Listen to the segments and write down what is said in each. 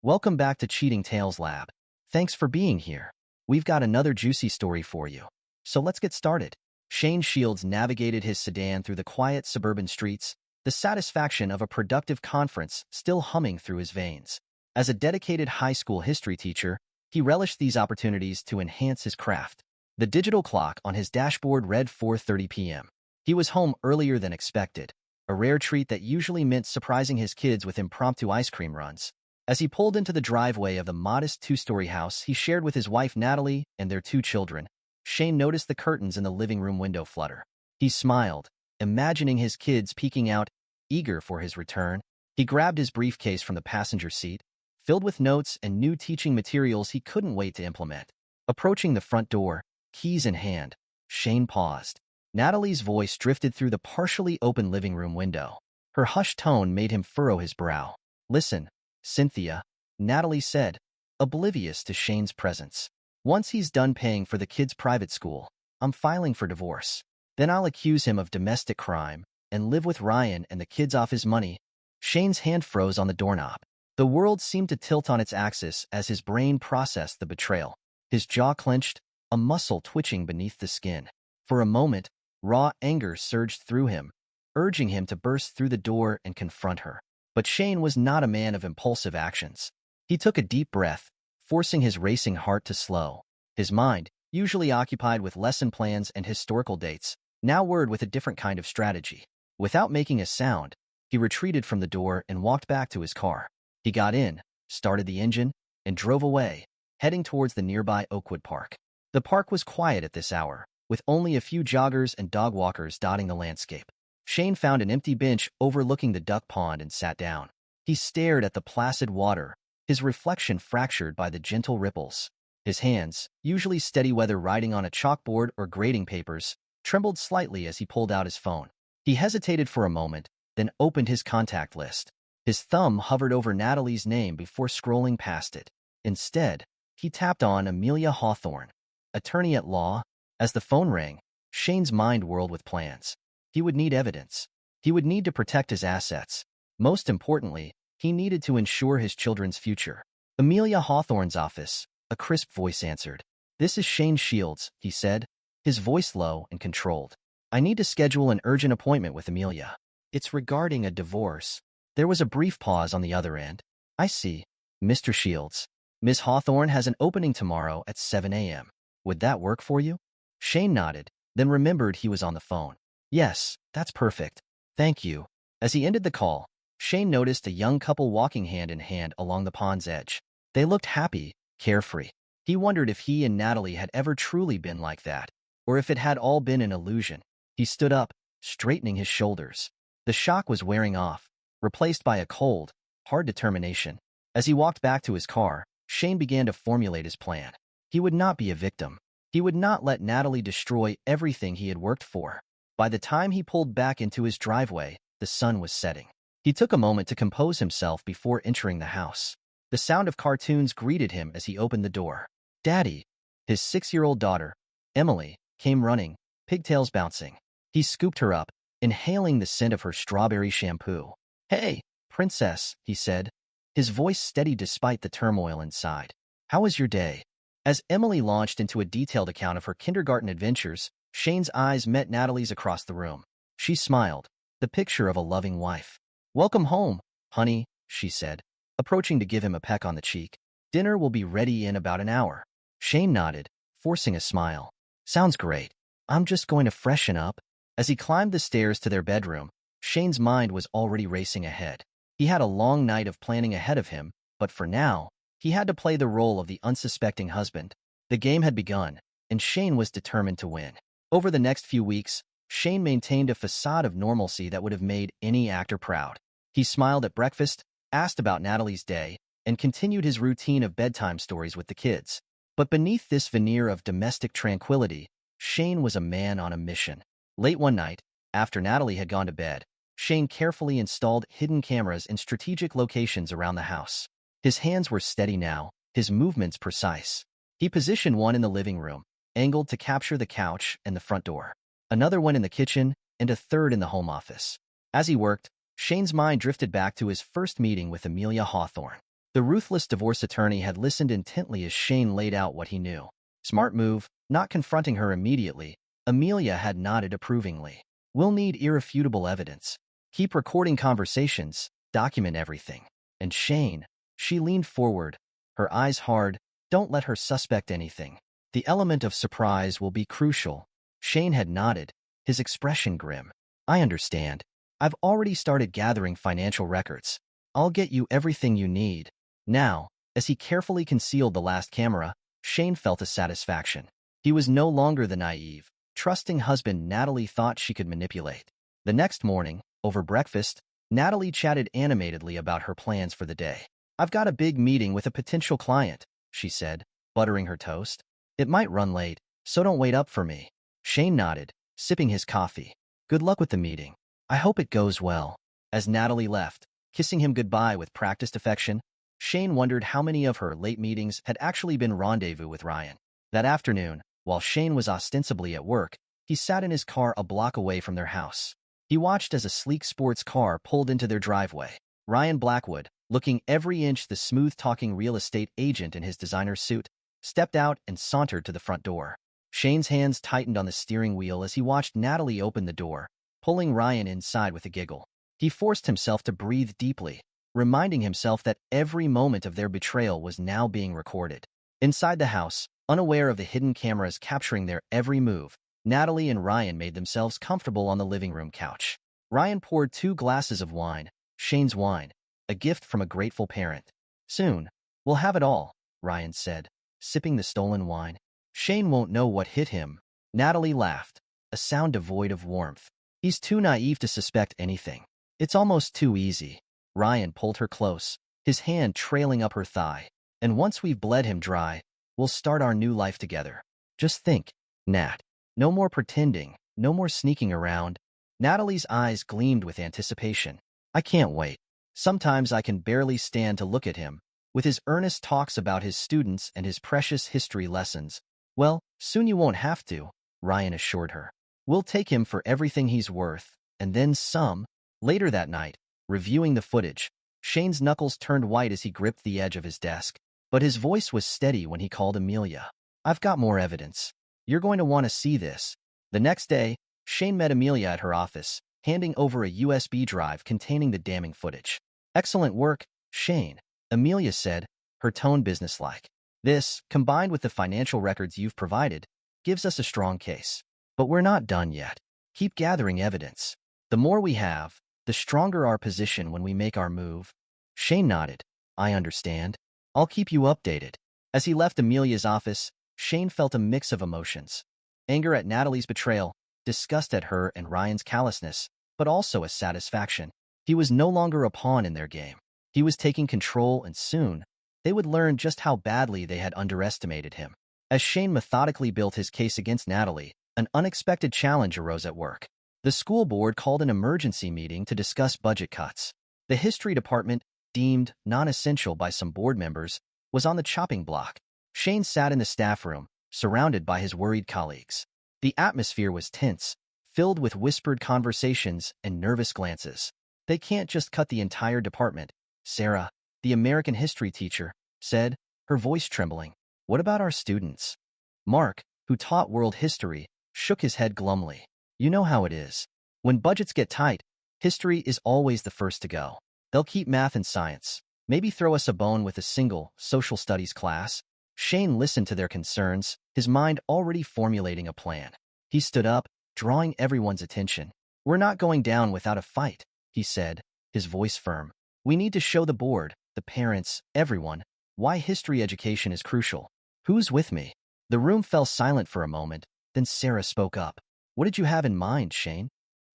Welcome back to Cheating Tales Lab. Thanks for being here. We've got another juicy story for you. So let's get started. Shane Shields navigated his sedan through the quiet suburban streets, the satisfaction of a productive conference still humming through his veins. As a dedicated high school history teacher, he relished these opportunities to enhance his craft. The digital clock on his dashboard read 4:30 p.m. He was home earlier than expected, a rare treat that usually meant surprising his kids with impromptu ice cream runs. As he pulled into the driveway of the modest two-story house he shared with his wife Natalie and their two children, Shane noticed the curtains in the living room window flutter. He smiled, imagining his kids peeking out, eager for his return. He grabbed his briefcase from the passenger seat, filled with notes and new teaching materials he couldn't wait to implement. Approaching the front door, keys in hand, Shane paused. Natalie's voice drifted through the partially open living room window. Her hushed tone made him furrow his brow. "Listen, Cynthia," Natalie said, oblivious to Shane's presence. "Once he's done paying for the kid's private school, I'm filing for divorce. Then I'll accuse him of domestic crime and live with Ryan and the kids off his money." Shane's hand froze on the doorknob. The world seemed to tilt on its axis as his brain processed the betrayal. His jaw clenched, a muscle twitching beneath the skin. For a moment, raw anger surged through him, urging him to burst through the door and confront her. But Shane was not a man of impulsive actions. He took a deep breath, forcing his racing heart to slow. His mind, usually occupied with lesson plans and historical dates, now whirred with a different kind of strategy. Without making a sound, he retreated from the door and walked back to his car. He got in, started the engine, and drove away, heading towards the nearby Oakwood Park. The park was quiet at this hour, with only a few joggers and dog walkers dotting the landscape. Shane found an empty bench overlooking the duck pond and sat down. He stared at the placid water, his reflection fractured by the gentle ripples. His hands, usually steady whether writing on a chalkboard or grading papers, trembled slightly as he pulled out his phone. He hesitated for a moment, then opened his contact list. His thumb hovered over Natalie's name before scrolling past it. Instead, he tapped on Amelia Hawthorne, attorney at law. As the phone rang, Shane's mind whirled with plans. He would need evidence. He would need to protect his assets. Most importantly, he needed to ensure his children's future. Amelia Hawthorne's office, a crisp voice answered. "This is Shane Shields," he said, his voice low and controlled. "I need to schedule an urgent appointment with Amelia. It's regarding a divorce." There was a brief pause on the other end. "I see, Mr. Shields. Ms. Hawthorne has an opening tomorrow at 7 a.m. Would that work for you?" Shane nodded, then remembered he was on the phone. "Yes, that's perfect. Thank you." As he ended the call, Shane noticed a young couple walking hand in hand along the pond's edge. They looked happy, carefree. He wondered if he and Natalie had ever truly been like that, or if it had all been an illusion. He stood up, straightening his shoulders. The shock was wearing off, replaced by a cold, hard determination. As he walked back to his car, Shane began to formulate his plan. He would not be a victim. He would not let Natalie destroy everything he had worked for. By the time he pulled back into his driveway, the sun was setting. He took a moment to compose himself before entering the house. The sound of cartoons greeted him as he opened the door. "Daddy," his 6-year-old daughter, Emily, came running, pigtails bouncing. He scooped her up, inhaling the scent of her strawberry shampoo. "Hey, princess," he said, his voice steady despite the turmoil inside. "How was your day?" As Emily launched into a detailed account of her kindergarten adventures, Shane's eyes met Natalie's across the room. She smiled, the picture of a loving wife. "Welcome home, honey," she said, approaching to give him a peck on the cheek. "Dinner will be ready in about an hour." Shane nodded, forcing a smile. "Sounds great. I'm just going to freshen up." As he climbed the stairs to their bedroom, Shane's mind was already racing ahead. He had a long night of planning ahead of him, but for now, he had to play the role of the unsuspecting husband. The game had begun, and Shane was determined to win. Over the next few weeks, Shane maintained a facade of normalcy that would have made any actor proud. He smiled at breakfast, asked about Natalie's day, and continued his routine of bedtime stories with the kids. But beneath this veneer of domestic tranquility, Shane was a man on a mission. Late one night, after Natalie had gone to bed, Shane carefully installed hidden cameras in strategic locations around the house. His hands were steady now, his movements precise. He positioned one in the living room, angled to capture the couch and the front door, another one in the kitchen, and a third in the home office. As he worked, Shane's mind drifted back to his first meeting with Amelia Hawthorne. The ruthless divorce attorney had listened intently as Shane laid out what he knew. Smart move, not confronting her immediately. Amelia had nodded approvingly. We'll need irrefutable evidence. Keep recording conversations, document everything. And Shane, she leaned forward, her eyes hard, don't let her suspect anything. The element of surprise will be crucial. Shane had nodded, his expression grim. I understand. I've already started gathering financial records. I'll get you everything you need. Now, as he carefully concealed the last camera, Shane felt a satisfaction. He was no longer the naive, trusting husband Natalie thought she could manipulate. The next morning, over breakfast, Natalie chatted animatedly about her plans for the day. I've got a big meeting with a potential client, she said, buttering her toast. It might run late, so don't wait up for me. Shane nodded, sipping his coffee. Good luck with the meeting. I hope it goes well. As Natalie left, kissing him goodbye with practiced affection, Shane wondered how many of her late meetings had actually been rendezvous with Ryan. That afternoon, while Shane was ostensibly at work, he sat in his car a block away from their house. He watched as a sleek sports car pulled into their driveway. Ryan Blackwood, looking every inch the smooth-talking real estate agent in his designer suit, stepped out and sauntered to the front door. Shane's hands tightened on the steering wheel as he watched Natalie open the door, pulling Ryan inside with a giggle. He forced himself to breathe deeply, reminding himself that every moment of their betrayal was now being recorded. Inside the house, unaware of the hidden cameras capturing their every move, Natalie and Ryan made themselves comfortable on the living room couch. Ryan poured 2 glasses of wine, Shane's wine, a gift from a grateful parent. Soon, we'll have it all, Ryan said, sipping the stolen wine. Shane won't know what hit him. Natalie laughed, a sound devoid of warmth. He's too naive to suspect anything. It's almost too easy. Ryan pulled her close, his hand trailing up her thigh. And once we've bled him dry, we'll start our new life together. Just think, Nat. No more pretending, no more sneaking around. Natalie's eyes gleamed with anticipation. I can't wait. Sometimes I can barely stand to look at him, with his earnest talks about his students and his precious history lessons. Well, soon you won't have to, Ryan assured her. We'll take him for everything he's worth, and then some. Later that night, reviewing the footage, Shane's knuckles turned white as he gripped the edge of his desk, but his voice was steady when he called Amelia. I've got more evidence. You're going to want to see this. The next day, Shane met Amelia at her office, handing over a USB drive containing the damning footage. Excellent work, Shane, Amelia said, her tone businesslike. This, combined with the financial records you've provided, gives us a strong case. But we're not done yet. Keep gathering evidence. The more we have, the stronger our position when we make our move. Shane nodded. I understand. I'll keep you updated. As he left Amelia's office, Shane felt a mix of emotions. Anger at Natalie's betrayal, disgust at her and Ryan's callousness, but also a satisfaction. He was no longer a pawn in their game. He was taking control, and soon, they would learn just how badly they had underestimated him. As Shane methodically built his case against Natalie, an unexpected challenge arose at work. The school board called an emergency meeting to discuss budget cuts. The history department, deemed non-essential by some board members, was on the chopping block. Shane sat in the staff room, surrounded by his worried colleagues. The atmosphere was tense, filled with whispered conversations and nervous glances. They can't just cut the entire department, Sarah, the American history teacher, said, her voice trembling. What about our students? Mark, who taught world history, shook his head glumly. You know how it is. When budgets get tight, history is always the first to go. They'll keep math and science, maybe throw us a bone with a single social studies class. Shane listened to their concerns, his mind already formulating a plan. He stood up, drawing everyone's attention. We're not going down without a fight, he said, his voice firm. We need to show the board, the parents, everyone, why history education is crucial. Who's with me? The room fell silent for a moment, then Sarah spoke up. What did you have in mind, Shane?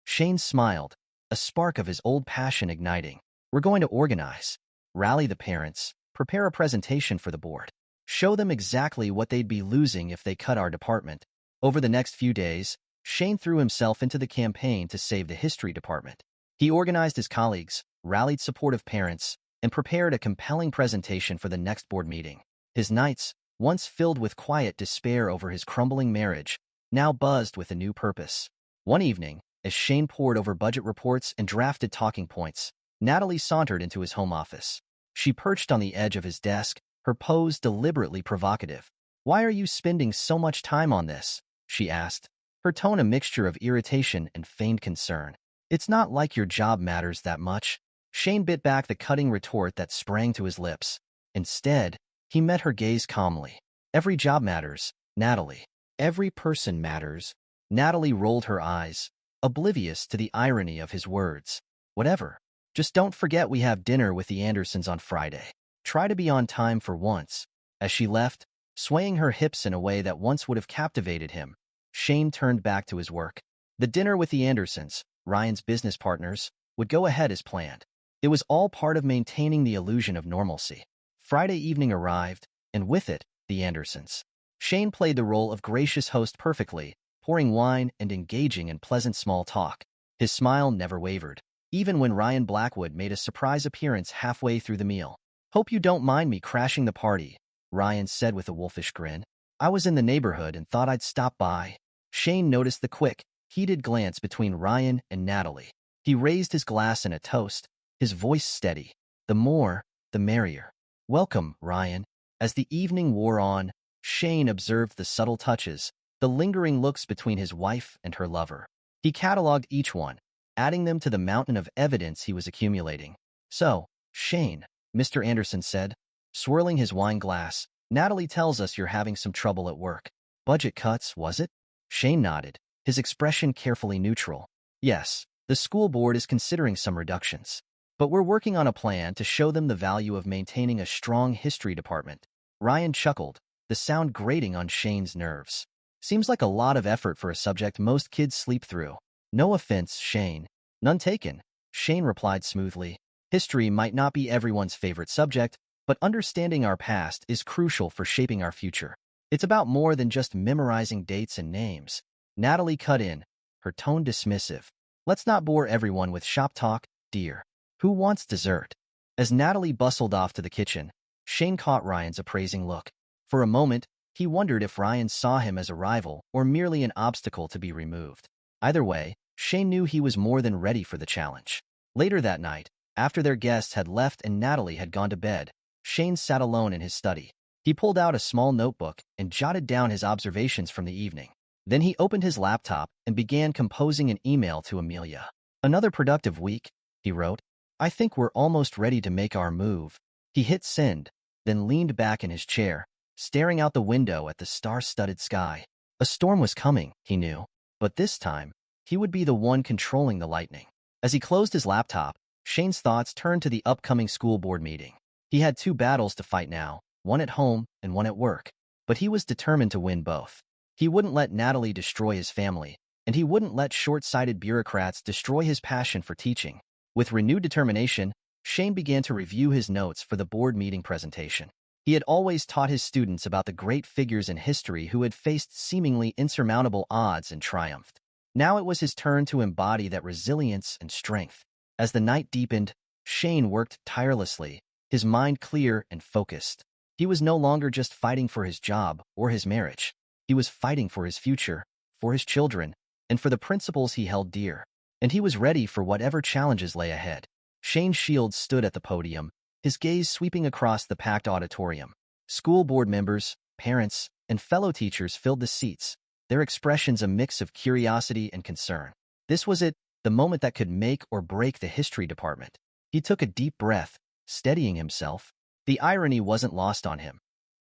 Shane smiled, a spark of his old passion igniting. We're going to organize, rally the parents, prepare a presentation for the board, show them exactly what they'd be losing if they cut our department. Over the next few days, Shane threw himself into the campaign to save the history department. He organized his colleagues, rallied supportive parents, and prepared a compelling presentation for the next board meeting. His nights, once filled with quiet despair over his crumbling marriage, now buzzed with a new purpose. One evening, as Shane pored over budget reports and drafted talking points, Natalie sauntered into his home office. She perched on the edge of his desk, her pose deliberately provocative. "Why are you spending so much time on this?" she asked, her tone a mixture of irritation and feigned concern. "It's not like your job matters that much." Shane bit back the cutting retort that sprang to his lips. Instead, he met her gaze calmly. "Every job matters, Natalie. Every person matters." Natalie rolled her eyes, oblivious to the irony of his words. "Whatever. Just don't forget we have dinner with the Andersons on Friday. Try to be on time for once." As she left, swaying her hips in a way that once would have captivated him, Shane turned back to his work. The dinner with the Andersons, Ryan's business partners, would go ahead as planned. It was all part of maintaining the illusion of normalcy. Friday evening arrived, and with it, the Andersons. Shane played the role of gracious host perfectly, pouring wine and engaging in pleasant small talk. His smile never wavered, even when Ryan Blackwood made a surprise appearance halfway through the meal. "Hope you don't mind me crashing the party," Ryan said with a wolfish grin. "I was in the neighborhood and thought I'd stop by." Shane noticed the quick, heated glance between Ryan and Natalie. He raised his glass in a toast, his voice steady. "The more, the merrier." "Welcome, Ryan." As the evening wore on, Shane observed the subtle touches, the lingering looks between his wife and her lover. He cataloged each one, adding them to the mountain of evidence he was accumulating. "So, Shane," Mr. Anderson said, swirling his wine glass, "Natalie tells us you're having some trouble at work. Budget cuts, was it?" Shane nodded, his expression carefully neutral. "Yes, the school board is considering some reductions. But we're working on a plan to show them the value of maintaining a strong history department." Ryan chuckled, the sound grating on Shane's nerves. "Seems like a lot of effort for a subject most kids sleep through." "No offense, Shane." "None taken," Shane replied smoothly. "History might not be everyone's favorite subject, but understanding our past is crucial for shaping our future. It's about more than just memorizing dates and names." Natalie cut in, her tone dismissive. "Let's not bore everyone with shop talk, dear. Who wants dessert?" As Natalie bustled off to the kitchen, Shane caught Ryan's appraising look. For a moment, he wondered if Ryan saw him as a rival or merely an obstacle to be removed. Either way, Shane knew he was more than ready for the challenge. Later that night, after their guests had left and Natalie had gone to bed, Shane sat alone in his study. He pulled out a small notebook and jotted down his observations from the evening. Then he opened his laptop and began composing an email to Amelia. "Another productive week," he wrote. "I think we're almost ready to make our move." He hit send, then leaned back in his chair, staring out the window at the star-studded sky. A storm was coming, he knew, but this time, he would be the one controlling the lightning. As he closed his laptop, Shane's thoughts turned to the upcoming school board meeting. He had two battles to fight now, one at home and one at work, but he was determined to win both. He wouldn't let Natalie destroy his family, and he wouldn't let short-sighted bureaucrats destroy his passion for teaching. With renewed determination, Shane began to review his notes for the board meeting presentation. He had always taught his students about the great figures in history who had faced seemingly insurmountable odds and triumphed. Now it was his turn to embody that resilience and strength. As the night deepened, Shane worked tirelessly, his mind clear and focused. He was no longer just fighting for his job or his marriage. He was fighting for his future, for his children, and for the principles he held dear. And he was ready for whatever challenges lay ahead. Shane Shields stood at the podium, his gaze sweeping across the packed auditorium. School board members, parents, and fellow teachers filled the seats, their expressions a mix of curiosity and concern. This was it, the moment that could make or break the history department. He took a deep breath, steadying himself. The irony wasn't lost on him.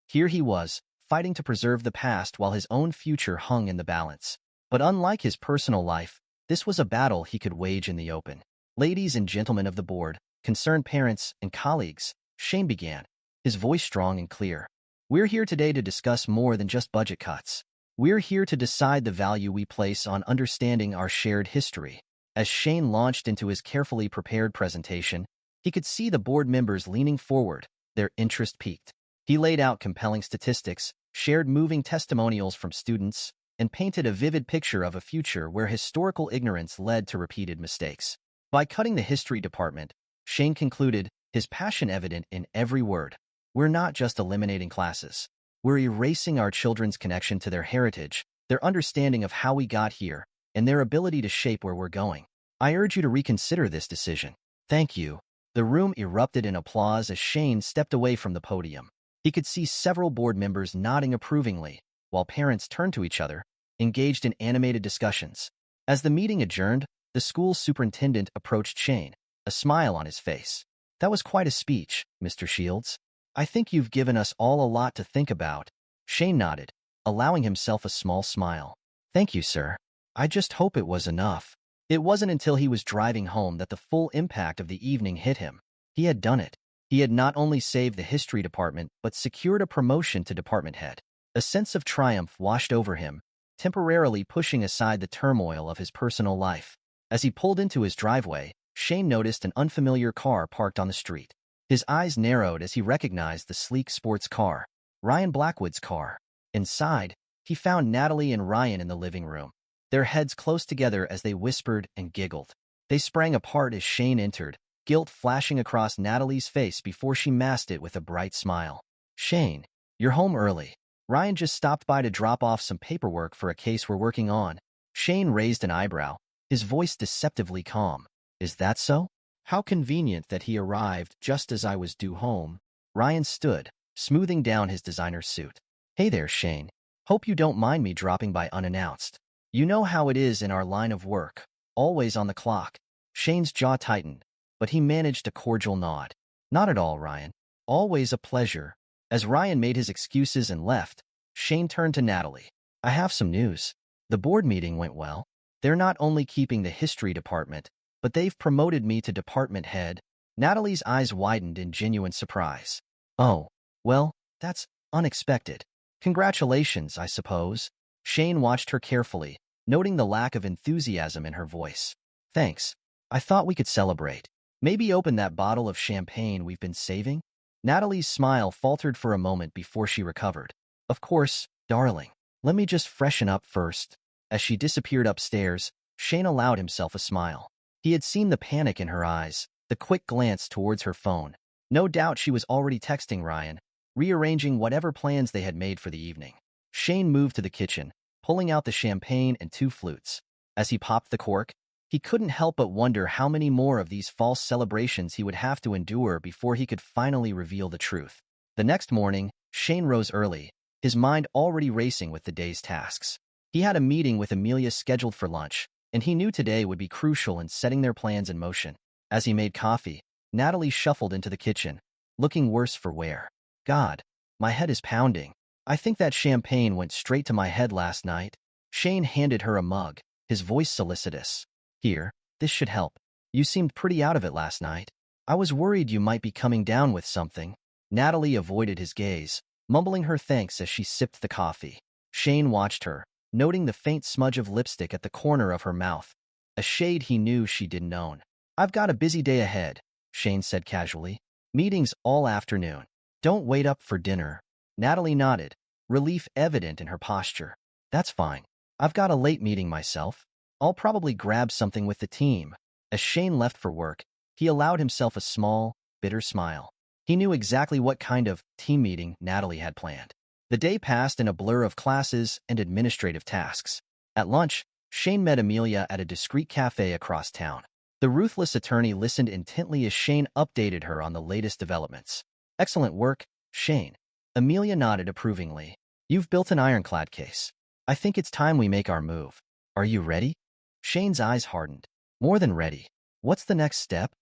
Here he was, fighting to preserve the past while his own future hung in the balance. But unlike his personal life, this was a battle he could wage in the open. "Ladies and gentlemen of the board, concerned parents and colleagues," Shane began, his voice strong and clear. "We're here today to discuss more than just budget cuts. We're here to decide the value we place on understanding our shared history." As Shane launched into his carefully prepared presentation, he could see the board members leaning forward, their interest piqued. He laid out compelling statistics, shared moving testimonials from students, and painted a vivid picture of a future where historical ignorance led to repeated mistakes. By cutting the history department, Shane concluded, his passion evident in every word. "We're not just eliminating classes. We're erasing our children's connection to their heritage, their understanding of how we got here, and their ability to shape where we're going. I urge you to reconsider this decision. Thank you." The room erupted in applause as Shane stepped away from the podium. He could see several board members nodding approvingly, while parents turned to each other, engaged in animated discussions. As the meeting adjourned, the school superintendent approached Shane, a smile on his face. "That was quite a speech, Mr. Shields. I think you've given us all a lot to think about." Shane nodded, allowing himself a small smile. "Thank you, sir. I just hope it was enough." It wasn't until he was driving home that the full impact of the evening hit him. He had done it. He had not only saved the history department, but secured a promotion to department head. A sense of triumph washed over him, temporarily pushing aside the turmoil of his personal life. As he pulled into his driveway, Shane noticed an unfamiliar car parked on the street. His eyes narrowed as he recognized the sleek sports car, Ryan Blackwood's car. Inside, he found Natalie and Ryan in the living room, their heads close together as they whispered and giggled. They sprang apart as Shane entered, guilt flashing across Natalie's face before she masked it with a bright smile. "Shane, you're home early. Ryan just stopped by to drop off some paperwork for a case we're working on." Shane raised an eyebrow, his voice deceptively calm. "Is that so? How convenient that he arrived just as I was due home." Ryan stood, smoothing down his designer suit. "Hey there, Shane. Hope you don't mind me dropping by unannounced. You know how it is in our line of work, always on the clock." Shane's jaw tightened, but he managed a cordial nod. "Not at all, Ryan. Always a pleasure." As Ryan made his excuses and left, Shane turned to Natalie. "I have some news. The board meeting went well. They're not only keeping the history department, but they've promoted me to department head." Natalie's eyes widened in genuine surprise. "Oh, well, that's unexpected. Congratulations, I suppose." Shane watched her carefully, noting the lack of enthusiasm in her voice. "Thanks. I thought we could celebrate. Maybe open that bottle of champagne we've been saving?" Natalie's smile faltered for a moment before she recovered. "Of course, darling. Let me just freshen up first." As she disappeared upstairs, Shane allowed himself a smile. He had seen the panic in her eyes, the quick glance towards her phone. No doubt she was already texting Ryan, rearranging whatever plans they had made for the evening. Shane moved to the kitchen, pulling out the champagne and 2 flutes. As he popped the cork, he couldn't help but wonder how many more of these false celebrations he would have to endure before he could finally reveal the truth. The next morning, Shane rose early, his mind already racing with the day's tasks. He had a meeting with Amelia scheduled for lunch, and he knew today would be crucial in setting their plans in motion. As he made coffee, Natalie shuffled into the kitchen, looking worse for wear. "God, my head is pounding. I think that champagne went straight to my head last night." Shane handed her a mug, his voice solicitous. "Here, this should help. You seemed pretty out of it last night. I was worried you might be coming down with something." Natalie avoided his gaze, mumbling her thanks as she sipped the coffee. Shane watched her, noting the faint smudge of lipstick at the corner of her mouth, a shade he knew she didn't own. "I've got a busy day ahead," Shane said casually. "Meetings all afternoon. Don't wait up for dinner." Natalie nodded, relief evident in her posture. "That's fine. I've got a late meeting myself. I'll probably grab something with the team." As Shane left for work, he allowed himself a small, bitter smile. He knew exactly what kind of team meeting Natalie had planned. The day passed in a blur of classes and administrative tasks. At lunch, Shane met Amelia at a discreet cafe across town. The ruthless attorney listened intently as Shane updated her on the latest developments. "Excellent work, Shane." Amelia nodded approvingly. "You've built an ironclad case. I think it's time we make our move. Are you ready?" Shane's eyes hardened. "More than ready. What's the next step?"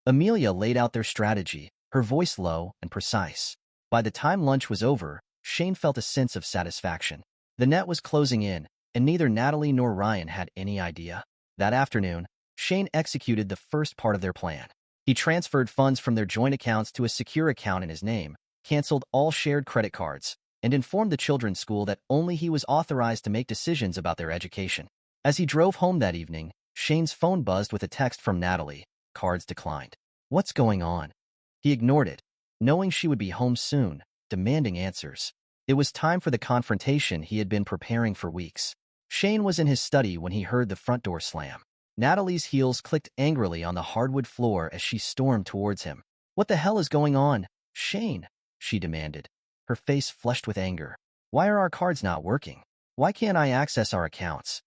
Amelia laid out their strategy, her voice low and precise. By the time lunch was over, Shane felt a sense of satisfaction. The net was closing in, and neither Natalie nor Ryan had any idea. That afternoon, Shane executed the first part of their plan. He transferred funds from their joint accounts to a secure account in his name, canceled all shared credit cards, and informed the children's school that only he was authorized to make decisions about their education. As he drove home that evening, Shane's phone buzzed with a text from Natalie. Cards declined. What's going on? He ignored it, knowing she would be home soon, demanding answers. It was time for the confrontation he had been preparing for weeks. Shane was in his study when he heard the front door slam. Natalie's heels clicked angrily on the hardwood floor as she stormed towards him. "What the hell is going on, Shane?" she demanded, her face flushed with anger. "Why are our cards not working? Why can't I access our accounts?"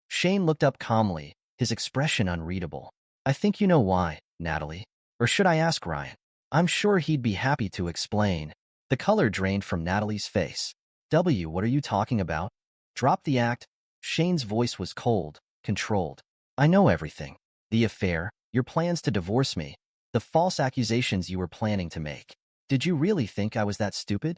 Shane looked up calmly, his expression unreadable. "I think you know why, Natalie. Or should I ask Ryan? I'm sure he'd be happy to explain. The color drained from Natalie's face. What are you talking about? Drop the act. Shane's voice was cold, controlled. I know everything. The affair, your plans to divorce me, the false accusations you were planning to make. Did you really think I was that stupid?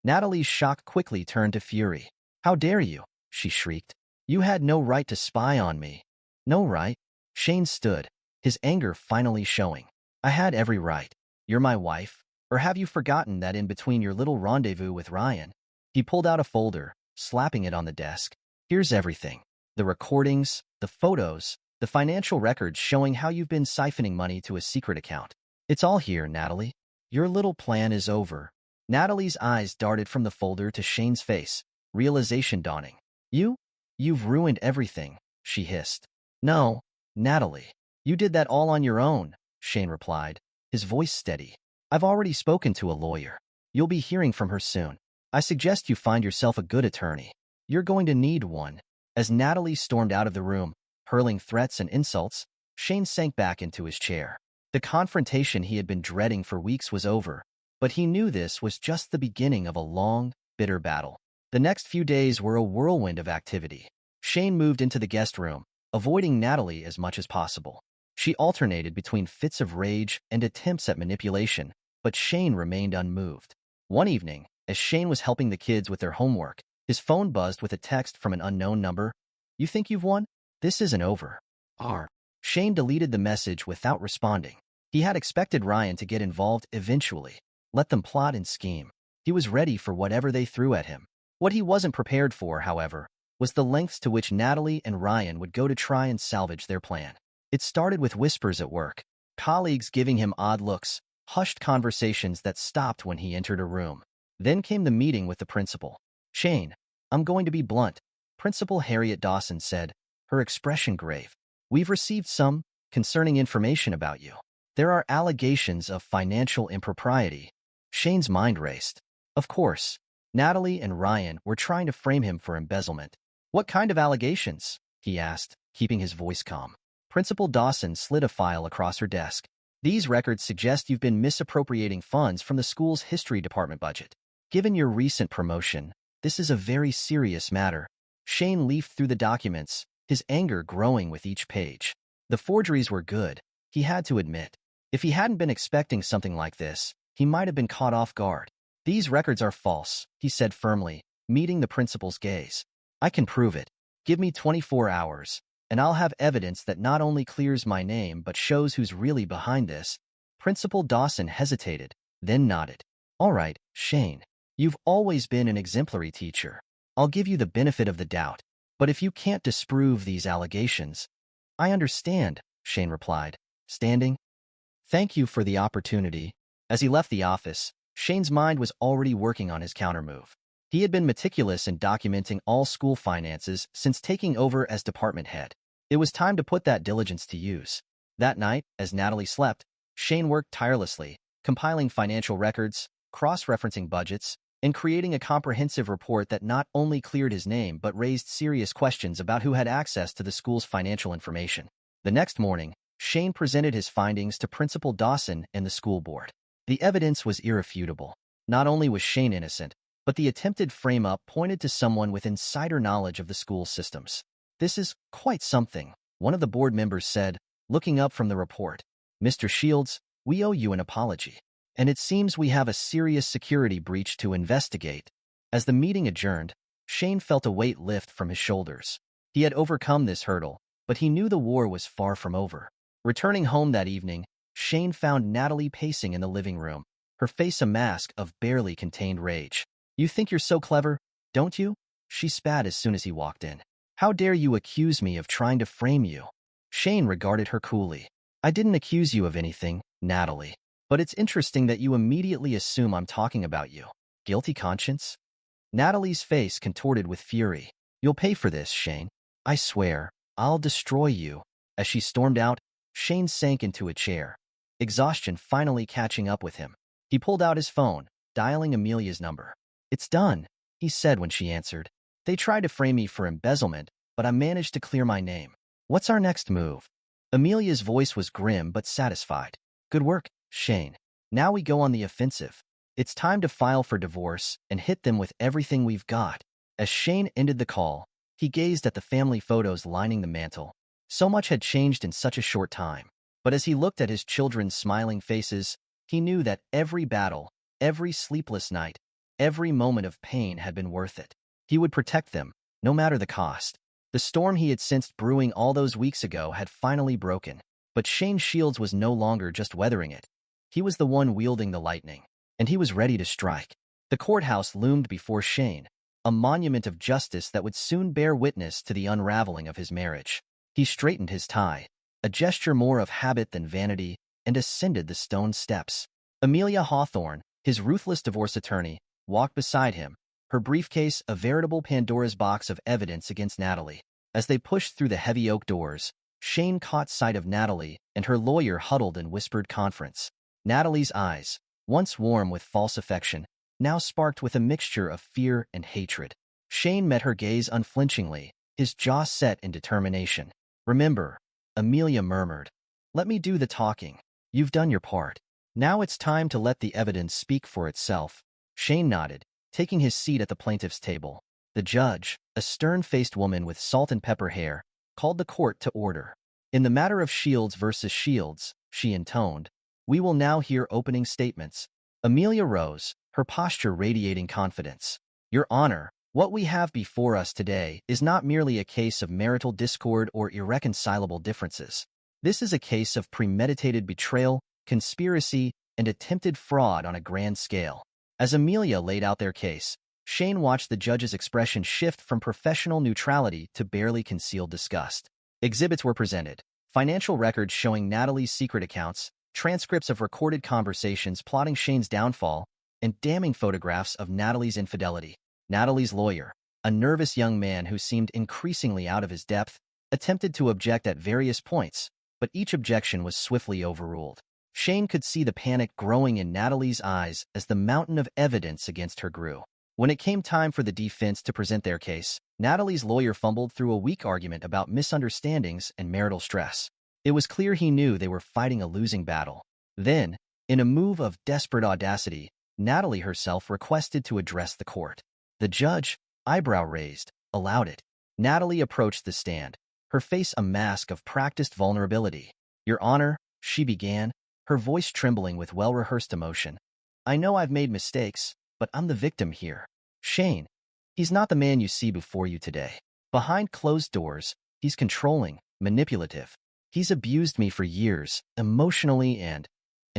Natalie's shock quickly turned to fury. How dare you? She shrieked. You had no right to spy on me. No right? Shane stood, his anger finally showing. I had every right. You're my wife. Or have you forgotten that in between your little rendezvous with Ryan? He pulled out a folder, slapping it on the desk. Here's everything. The recordings, the photos, the financial records showing how you've been siphoning money to a secret account. It's all here, Natalie. Your little plan is over. Natalie's eyes darted from the folder to Shane's face, realization dawning. You've ruined everything, she hissed. No, Natalie. You did that all on your own, Shane replied, his voice steady. I've already spoken to a lawyer. You'll be hearing from her soon. I suggest you find yourself a good attorney. You're going to need one. As Natalie stormed out of the room, hurling threats and insults, Shane sank back into his chair. The confrontation he had been dreading for weeks was over, but he knew this was just the beginning of a long, bitter battle. The next few days were a whirlwind of activity. Shane moved into the guest room, avoiding Natalie as much as possible. She alternated between fits of rage and attempts at manipulation, but Shane remained unmoved. One evening, as Shane was helping the kids with their homework, his phone buzzed with a text from an unknown number. You think you've won? This isn't over. Shane deleted the message without responding. He had expected Ryan to get involved eventually, let them plot and scheme. He was ready for whatever they threw at him. What he wasn't prepared for, however, was the lengths to which Natalie and Ryan would go to try and salvage their plan. It started with whispers at work, colleagues giving him odd looks, hushed conversations that stopped when he entered a room. Then came the meeting with the principal. Shane, I'm going to be blunt, Principal Harriet Dawson said, her expression grave. We've received some concerning information about you. There are allegations of financial impropriety. Shane's mind raced. Of course, Natalie and Ryan were trying to frame him for embezzlement. What kind of allegations? He asked, keeping his voice calm. Principal Dawson slid a file across her desk. These records suggest you've been misappropriating funds from the school's history department budget. Given your recent promotion, this is a very serious matter. Shane leafed through the documents, his anger growing with each page. The forgeries were good, he had to admit. If he hadn't been expecting something like this, he might have been caught off guard. These records are false, he said firmly, meeting the principal's gaze. I can prove it. Give me 24 hours, and I'll have evidence that not only clears my name but shows who's really behind this. Principal Dawson hesitated, then nodded. All right, Shane. You've always been an exemplary teacher. I'll give you the benefit of the doubt. But if you can't disprove these allegations— I understand, Shane replied, standing. Thank you for the opportunity. As he left the office, Shane's mind was already working on his countermove. He had been meticulous in documenting all school finances since taking over as department head. It was time to put that diligence to use. That night, as Natalie slept, Shane worked tirelessly, compiling financial records, cross-referencing budgets, and creating a comprehensive report that not only cleared his name but raised serious questions about who had access to the school's financial information. The next morning, Shane presented his findings to Principal Dawson and the school board. The evidence was irrefutable. Not only was Shane innocent, but the attempted frame-up pointed to someone with insider knowledge of the school's systems. This is quite something, one of the board members said, looking up from the report. Mr. Shields, we owe you an apology. And it seems we have a serious security breach to investigate. As the meeting adjourned, Shane felt a weight lift from his shoulders. He had overcome this hurdle, but he knew the war was far from over. Returning home that evening, Shane found Natalie pacing in the living room, her face a mask of barely contained rage. You think you're so clever, don't you? She spat as soon as he walked in. How dare you accuse me of trying to frame you? Shane regarded her coolly. I didn't accuse you of anything, Natalie. But it's interesting that you immediately assume I'm talking about you. Guilty conscience? Natalie's face contorted with fury. You'll pay for this, Shane. I swear, I'll destroy you. As she stormed out, Shane sank into a chair, exhaustion finally catching up with him. He pulled out his phone, dialing Amelia's number. It's done, he said when she answered. They tried to frame me for embezzlement, but I managed to clear my name. What's our next move? Amelia's voice was grim but satisfied. Good work, Shane. Now we go on the offensive. It's time to file for divorce and hit them with everything we've got. As Shane ended the call, he gazed at the family photos lining the mantel. So much had changed in such a short time. But as he looked at his children's smiling faces, he knew that every battle, every sleepless night, every moment of pain had been worth it. He would protect them, no matter the cost. The storm he had sensed brewing all those weeks ago had finally broken. But Shane Shields was no longer just weathering it. He was the one wielding the lightning, and he was ready to strike. The courthouse loomed before Shane, a monument of justice that would soon bear witness to the unraveling of his marriage. He straightened his tie, a gesture more of habit than vanity, and ascended the stone steps. Amelia Hawthorne, his ruthless divorce attorney, walked beside him, her briefcase a veritable Pandora's box of evidence against Natalie. As they pushed through the heavy oak doors, Shane caught sight of Natalie and her lawyer huddled in whispered conference. Natalie's eyes, once warm with false affection, now sparked with a mixture of fear and hatred. Shane met her gaze unflinchingly, his jaw set in determination. "Remember," Amelia murmured. "Let me do the talking. You've done your part. Now it's time to let the evidence speak for itself." Shane nodded, taking his seat at the plaintiff's table. The judge, a stern-faced woman with salt and pepper hair, called the court to order. "In the matter of Shields versus Shields," she intoned, "we will now hear opening statements." Amelia rose, her posture radiating confidence. "Your Honor, what we have before us today is not merely a case of marital discord or irreconcilable differences. This is a case of premeditated betrayal, conspiracy, and attempted fraud on a grand scale." As Amelia laid out their case, Shane watched the judge's expression shift from professional neutrality to barely concealed disgust. Exhibits were presented: financial records showing Natalie's secret accounts, transcripts of recorded conversations plotting Shane's downfall, and damning photographs of Natalie's infidelity. Natalie's lawyer, a nervous young man who seemed increasingly out of his depth, attempted to object at various points, but each objection was swiftly overruled. Shane could see the panic growing in Natalie's eyes as the mountain of evidence against her grew. When it came time for the defense to present their case, Natalie's lawyer fumbled through a weak argument about misunderstandings and marital stress. It was clear he knew they were fighting a losing battle. Then, in a move of desperate audacity, Natalie herself requested to address the court. The judge, eyebrow raised, allowed it. Natalie approached the stand, her face a mask of practiced vulnerability. "Your Honor," she began, her voice trembling with well-rehearsed emotion. "I know I've made mistakes, but I'm the victim here. Shane, he's not the man you see before you today. Behind closed doors, he's controlling, manipulative. He's abused me for years, emotionally and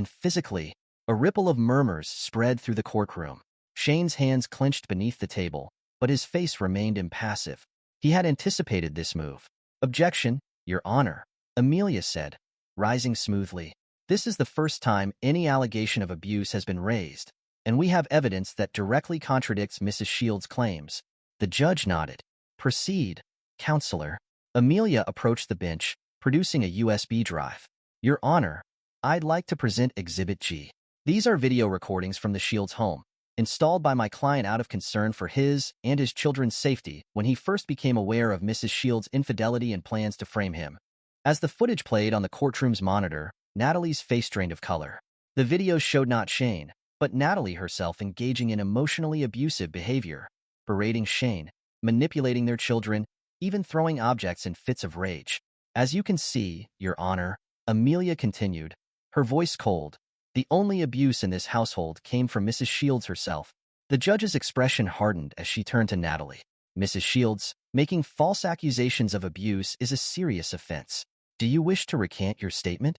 physically." A ripple of murmurs spread through the courtroom. Shane's hands clenched beneath the table, but his face remained impassive. He had anticipated this move. "Objection, Your Honor," Amelia said, rising smoothly. "This is the first time any allegation of abuse has been raised, and we have evidence that directly contradicts Mrs. Shields' claims." The judge nodded. "Proceed, Counselor." Amelia approached the bench, producing a USB drive. "Your Honor, I'd like to present Exhibit G. These are video recordings from the Shields home, installed by my client out of concern for his and his children's safety when he first became aware of Mrs. Shields' infidelity and plans to frame him." As the footage played on the courtroom's monitor, Natalie's face drained of color. The videos showed not Shane, but Natalie herself engaging in emotionally abusive behavior, berating Shane, manipulating their children, even throwing objects in fits of rage. "As you can see, Your Honor," Amelia continued, her voice cold, "the only abuse in this household came from Mrs. Shields herself." The judge's expression hardened as she turned to Natalie. "Mrs. Shields, making false accusations of abuse is a serious offense. Do you wish to recant your statement?"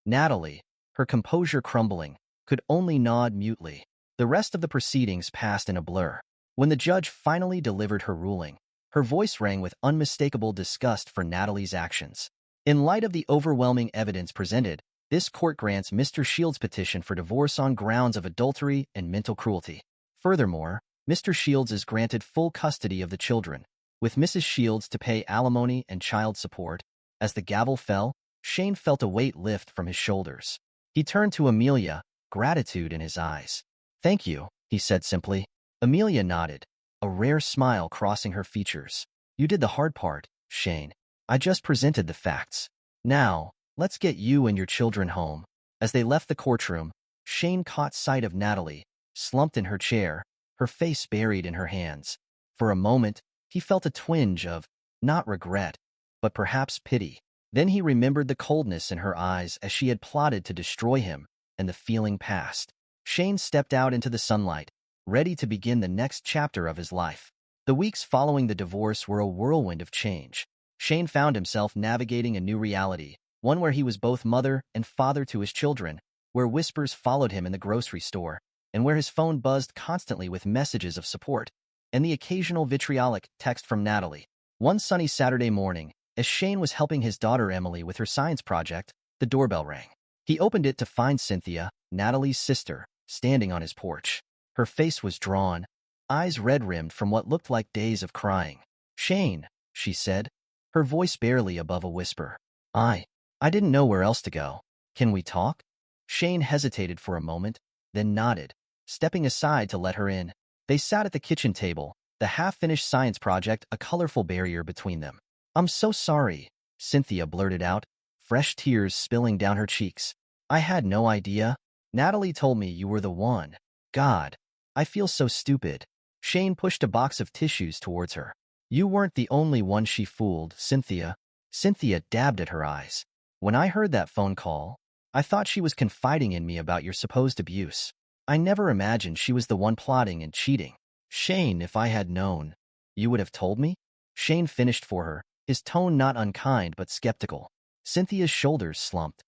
Natalie, her composure crumbling, could only nod mutely. The rest of the proceedings passed in a blur. When the judge finally delivered her ruling, her voice rang with unmistakable disgust for Natalie's actions. "In light of the overwhelming evidence presented, this court grants Mr. Shields' petition for divorce on grounds of adultery and mental cruelty. Furthermore, Mr. Shields is granted full custody of the children, with Mrs. Shields to pay alimony and child support." As the gavel fell, Shane felt a weight lift from his shoulders. He turned to Amelia, gratitude in his eyes. "Thank you," he said simply. Amelia nodded, a rare smile crossing her features. "You did the hard part, Shane. I just presented the facts. Now, let's get you and your children home." As they left the courtroom, Shane caught sight of Natalie, slumped in her chair, her face buried in her hands. For a moment, he felt a twinge of, not regret, but perhaps pity. Then he remembered the coldness in her eyes as she had plotted to destroy him, and the feeling passed. Shane stepped out into the sunlight, ready to begin the next chapter of his life. The weeks following the divorce were a whirlwind of change. Shane found himself navigating a new reality, one where he was both mother and father to his children, where whispers followed him in the grocery store, and where his phone buzzed constantly with messages of support, and the occasional vitriolic text from Natalie. One sunny Saturday morning, as Shane was helping his daughter Emily with her science project, the doorbell rang. He opened it to find Cynthia, Natalie's sister, standing on his porch. Her face was drawn, eyes red-rimmed from what looked like days of crying. "Shane," she said, her voice barely above a whisper. I didn't know where else to go. Can we talk?" Shane hesitated for a moment, then nodded, stepping aside to let her in. They sat at the kitchen table, the half-finished science project a colorful barrier between them. "I'm so sorry," Cynthia blurted out, fresh tears spilling down her cheeks. "I had no idea. Natalie told me you were the one. God, I feel so stupid." Shane pushed a box of tissues towards her. "You weren't the only one she fooled, Cynthia." Cynthia dabbed at her eyes. "When I heard that phone call, I thought she was confiding in me about your supposed abuse. I never imagined she was the one plotting and cheating." "Shane, if I had known, you would have told me?" Shane finished for her, his tone not unkind but skeptical. Cynthia's shoulders slumped.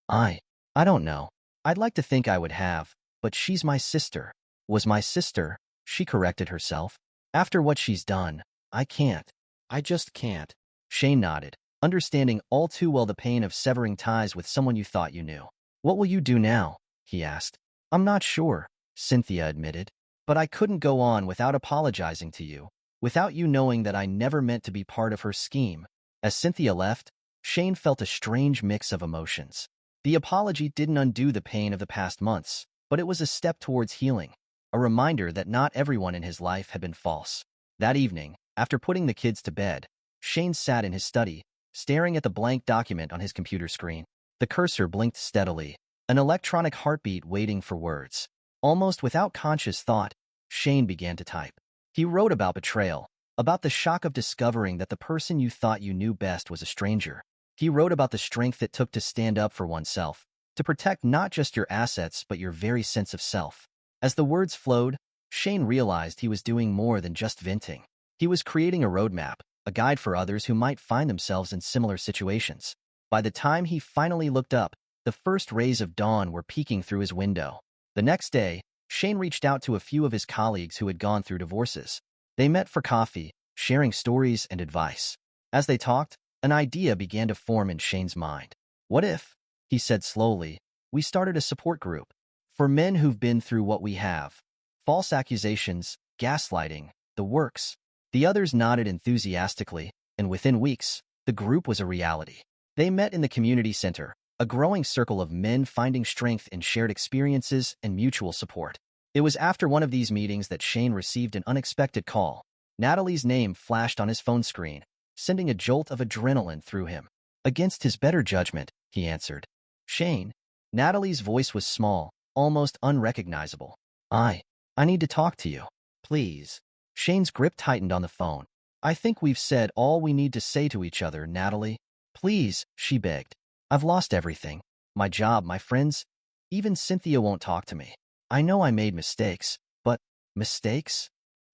I don't know. I'd like to think I would have, but she's my sister." "Was my sister," she corrected herself. "After what she's done, I can't. I just can't." Shane nodded, understanding all too well the pain of severing ties with someone you thought you knew. "What will you do now?" he asked. "I'm not sure," Cynthia admitted, "but I couldn't go on without apologizing to you, without you knowing that I never meant to be part of her scheme." As Cynthia left, Shane felt a strange mix of emotions. The apology didn't undo the pain of the past months, but it was a step towards healing, a reminder that not everyone in his life had been false. That evening, after putting the kids to bed, Shane sat in his study, staring at the blank document on his computer screen. The cursor blinked steadily, an electronic heartbeat waiting for words. Almost without conscious thought, Shane began to type. He wrote about betrayal, about the shock of discovering that the person you thought you knew best was a stranger. He wrote about the strength it took to stand up for oneself, to protect not just your assets but your very sense of self. As the words flowed, Shane realized he was doing more than just venting. He was creating a roadmap, a guide for others who might find themselves in similar situations. By the time he finally looked up, the first rays of dawn were peeking through his window. The next day, Shane reached out to a few of his colleagues who had gone through divorces. They met for coffee, sharing stories and advice. As they talked, an idea began to form in Shane's mind. "What if," he said slowly, "we started a support group for men who've been through what we have? False accusations, gaslighting, the works." The others nodded enthusiastically, and within weeks, the group was a reality. They met in the community center, a growing circle of men finding strength in shared experiences and mutual support. It was after one of these meetings that Shane received an unexpected call. Natalie's name flashed on his phone screen, sending a jolt of adrenaline through him. Against his better judgment, he answered. "Shane." Natalie's voice was small, almost unrecognizable. I need to talk to you. Please." Shane's grip tightened on the phone. "I think we've said all we need to say to each other, Natalie. Please," she begged. "I've lost everything. My job, my friends. Even Cynthia won't talk to me. I know I made mistakes, but..." "Mistakes?"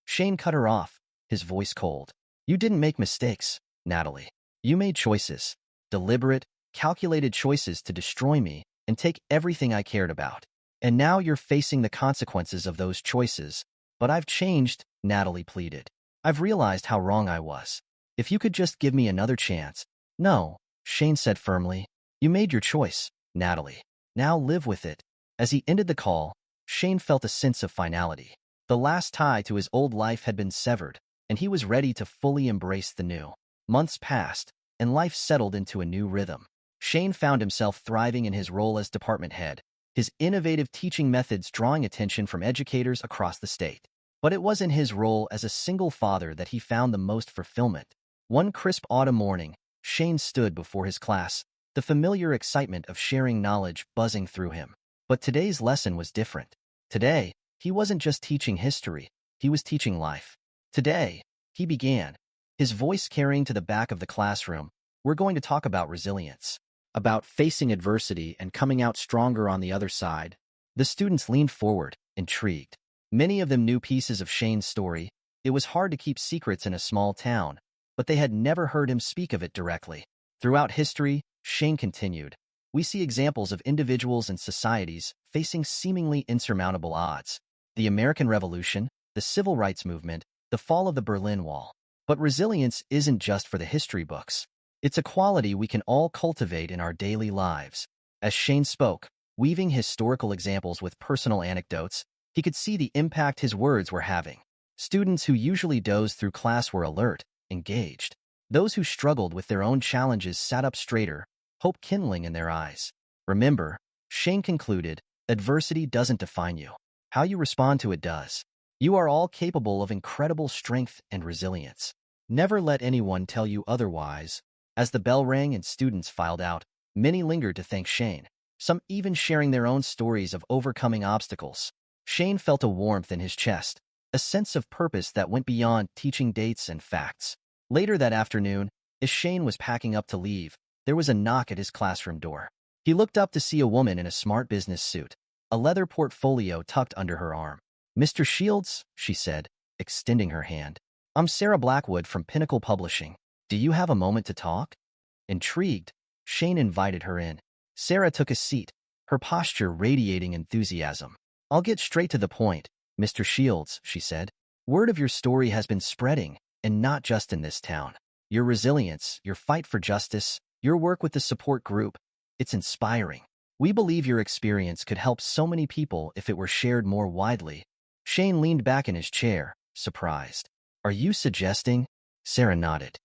Shane cut her off, his voice cold. "You didn't make mistakes, Natalie. You made choices. Deliberate, calculated choices to destroy me and take everything I cared about. And now you're facing the consequences of those choices. But I've changed," Natalie pleaded. "I've realized how wrong I was. If you could just give me another chance." "No," Shane said firmly. "You made your choice, Natalie. Now live with it." As he ended the call, Shane felt a sense of finality. The last tie to his old life had been severed, and he was ready to fully embrace the new. Months passed, and life settled into a new rhythm. Shane found himself thriving in his role as department head, his innovative teaching methods drawing attention from educators across the state. But it was in his role as a single father that he found the most fulfillment. One crisp autumn morning, Shane stood before his class, the familiar excitement of sharing knowledge buzzing through him. But today's lesson was different. Today, he wasn't just teaching history, he was teaching life. Today, he began, his voice carrying to the back of the classroom, we're going to talk about resilience, about facing adversity and coming out stronger on the other side. The students leaned forward, intrigued. Many of them knew pieces of Shane's story. It was hard to keep secrets in a small town, but they had never heard him speak of it directly. Throughout history, Shane continued, we see examples of individuals and societies facing seemingly insurmountable odds. The American Revolution, the Civil Rights Movement, the fall of the Berlin Wall. But resilience isn't just for the history books. It's a quality we can all cultivate in our daily lives. As Shane spoke, weaving historical examples with personal anecdotes, he could see the impact his words were having. Students who usually dozed through class were alert, engaged. Those who struggled with their own challenges sat up straighter, hope kindling in their eyes. Remember, Shane concluded, adversity doesn't define you. How you respond to it does. You are all capable of incredible strength and resilience. Never let anyone tell you otherwise. As the bell rang and students filed out, many lingered to thank Shane, some even sharing their own stories of overcoming obstacles. Shane felt a warmth in his chest, a sense of purpose that went beyond teaching dates and facts. Later that afternoon, as Shane was packing up to leave, there was a knock at his classroom door. He looked up to see a woman in a smart business suit, a leather portfolio tucked under her arm. Mr. Shields, she said, extending her hand. I'm Sarah Blackwood from Pinnacle Publishing. Do you have a moment to talk? Intrigued, Shane invited her in. Sarah took a seat, her posture radiating enthusiasm. I'll get straight to the point, Mr. Shields, she said. Word of your story has been spreading, and not just in this town. Your resilience, your fight for justice, your work with the support group, it's inspiring. We believe your experience could help so many people if it were shared more widely. Shane leaned back in his chair, surprised. Are you suggesting? Sarah nodded.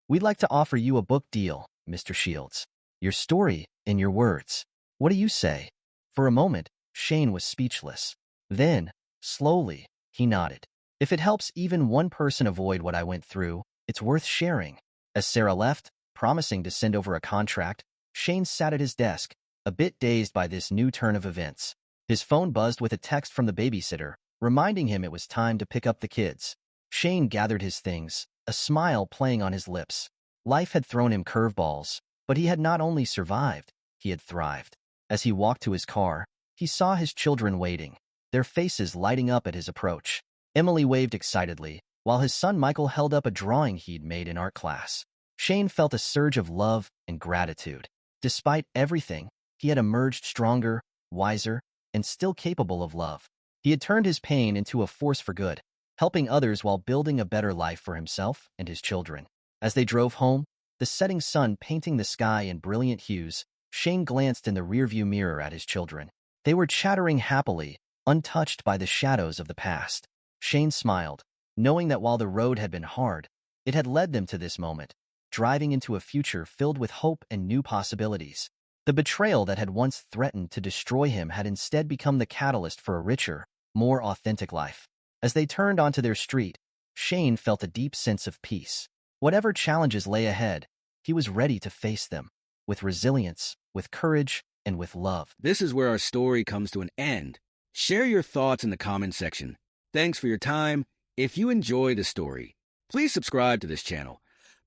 We'd like to offer you a book deal, Mr. Shields. Your story, in your words. What do you say? For a moment, Shane was speechless. Then, slowly, he nodded. If it helps even one person avoid what I went through, it's worth sharing. As Sarah left, promising to send over a contract, Shane sat at his desk, a bit dazed by this new turn of events. His phone buzzed with a text from the babysitter, reminding him it was time to pick up the kids. Shane gathered his things, a smile playing on his lips. Life had thrown him curveballs, but he had not only survived, he had thrived. As he walked to his car, he saw his children waiting, their faces lighting up at his approach. Emily waved excitedly, while his son Michael held up a drawing he'd made in art class. Shane felt a surge of love and gratitude. Despite everything, he had emerged stronger, wiser, and still capable of love. He had turned his pain into a force for good, helping others while building a better life for himself and his children. As they drove home, the setting sun painting the sky in brilliant hues, Shane glanced in the rearview mirror at his children. They were chattering happily, untouched by the shadows of the past. Shane smiled, knowing that while the road had been hard, it had led them to this moment, driving into a future filled with hope and new possibilities. The betrayal that had once threatened to destroy him had instead become the catalyst for a richer, more authentic life. As they turned onto their street, Shane felt a deep sense of peace. Whatever challenges lay ahead, he was ready to face them, with resilience, with courage, and with love. This is where our story comes to an end. Share your thoughts in the comment section. Thanks for your time. If you enjoy the story, please subscribe to this channel.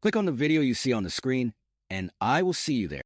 Click on the video you see on the screen, and I will see you there.